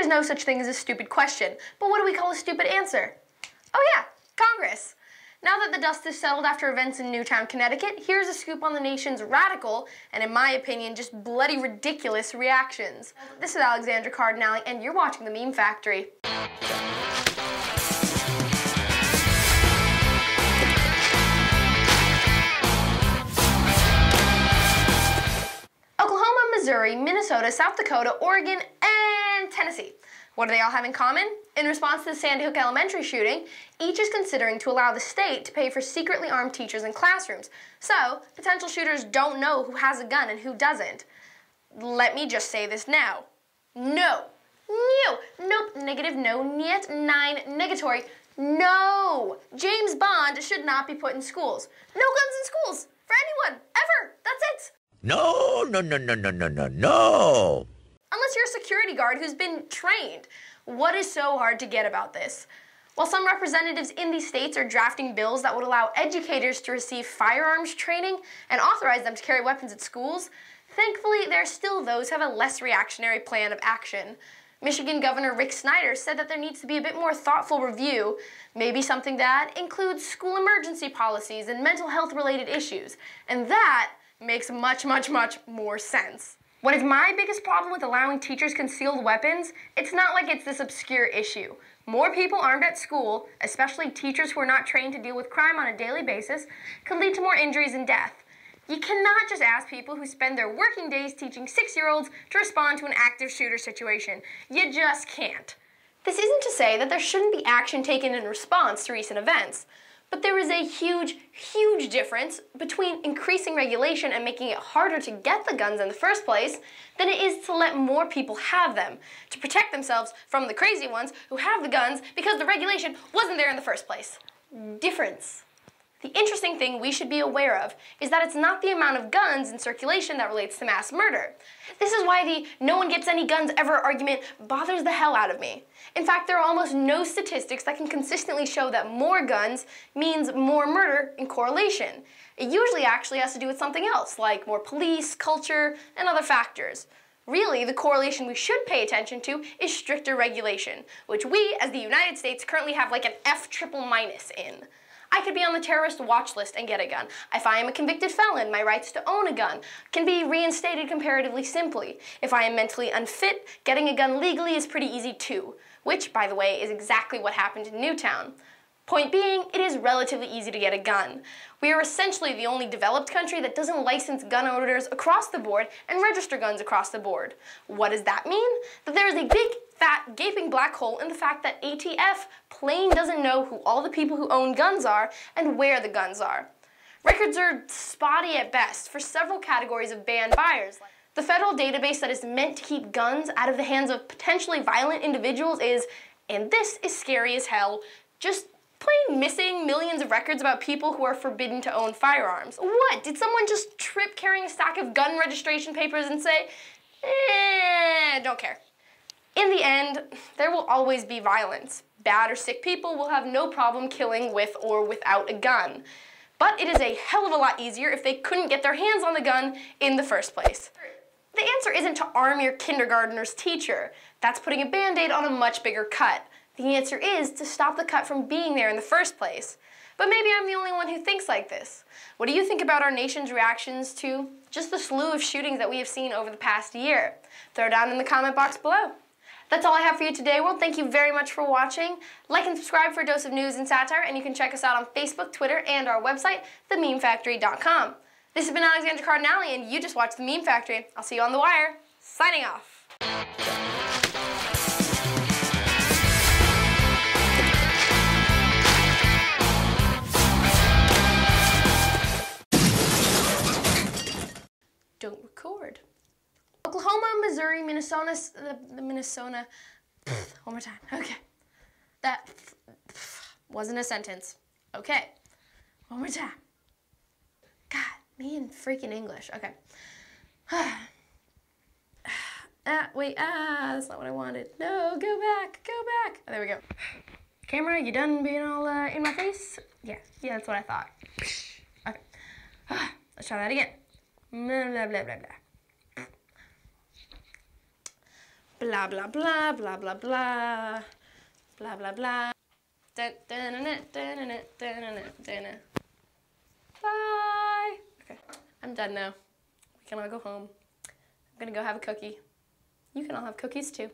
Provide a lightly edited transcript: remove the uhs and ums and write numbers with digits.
is no such thing as a stupid question, but what do we call a stupid answer? Oh yeah, Congress. Now that the dust is settled after events in Newtown, Connecticut, here's a scoop on the nation's radical, and in my opinion, just bloody ridiculous reactions. This is Alexandra Cardinale, and you're watching The Meme Factory. Oklahoma, Missouri, Minnesota, South Dakota, Oregon, and Tennessee. What do they all have in common? In response to the Sandy Hook Elementary shooting, each is considering to allow the state to pay for secretly armed teachers in classrooms, so potential shooters don't know who has a gun and who doesn't. Let me just say this now. No. No. Nope. Negative. No. Niet. Nine. Negatory. No. James Bond should not be put in schools. No guns in schools. For anyone. Ever. That's it. No, no, no, no, no, no, no, no. Unless you're a security guard who's been trained. What is so hard to get about this? While some representatives in these states are drafting bills that would allow educators to receive firearms training and authorize them to carry weapons at schools, thankfully there are still those who have a less reactionary plan of action. Michigan Governor Rick Snyder said that there needs to be a bit more thoughtful review, maybe something that includes school emergency policies and mental health related issues, and that makes much, much, much more sense. What is my biggest problem with allowing teachers concealed weapons? It's not like it's this obscure issue. More people armed at school, especially teachers who are not trained to deal with crime on a daily basis, could lead to more injuries and death. You cannot just ask people who spend their working days teaching 6-year-olds to respond to an active shooter situation. You just can't. This isn't to say that there shouldn't be action taken in response to recent events. But there is a huge, huge difference between increasing regulation and making it harder to get the guns in the first place than it is to let more people have them, to protect themselves from the crazy ones who have the guns because the regulation wasn't there in the first place. Difference. The interesting thing we should be aware of is that it's not the amount of guns in circulation that relates to mass murder. This is why the "no one gets any guns ever" argument bothers the hell out of me. In fact, there are almost no statistics that can consistently show that more guns means more murder in correlation. It usually actually has to do with something else, like more police, culture, and other factors. Really, the correlation we should pay attention to is stricter regulation, which we, as the United States, currently have like an F triple minus in. I could be on the terrorist watch list and get a gun. If I am a convicted felon, my rights to own a gun can be reinstated comparatively simply. If I am mentally unfit, getting a gun legally is pretty easy too, which, by the way, is exactly what happened in Newtown. Point being, it is relatively easy to get a gun. We are essentially the only developed country that doesn't license gun owners across the board and register guns across the board. What does that mean? That there is a big, fat, gaping black hole in the fact that ATF plain doesn't know who all the people who own guns are and where the guns are. Records are spotty at best for several categories of banned buyers. The federal database that is meant to keep guns out of the hands of potentially violent individuals is, and this is scary as hell, just plain missing millions of records about people who are forbidden to own firearms. What? Did someone just trip carrying a stack of gun registration papers and say, don't care? In the end, there will always be violence. Bad or sick people will have no problem killing with or without a gun. But it is a hell of a lot easier if they couldn't get their hands on the gun in the first place. The answer isn't to arm your kindergartner's teacher. That's putting a band-aid on a much bigger cut. The answer is to stop the cut from being there in the first place. But maybe I'm the only one who thinks like this. What do you think about our nation's reactions to just the slew of shootings that we have seen over the past year? Throw it down in the comment box below. That's all I have for you today, world. Thank you very much for watching. Like and subscribe for a dose of news and satire, and you can check us out on Facebook, Twitter, and our website, thememefactory.com. This has been Alexandra Cardinale, and you just watched The Meme Factory. I'll see you on the wire. Signing off. Don't record. Oklahoma, Missouri, Minnesota, Minnesota. One more time. Okay. That wasn't a sentence. Okay. One more time. God, me and freaking English. Okay. Wait, that's not what I wanted. No, go back, go back. Oh, there we go. Camera, you done being all in my face? Yeah, that's what I thought. Okay. Let's try that again. Blah, blah, blah, blah, blah. Blah, blah, blah, blah, blah, blah. Blah, blah, blah. Bye. Okay, I'm done now. We can all go home. I'm gonna go have a cookie. You can all have cookies too.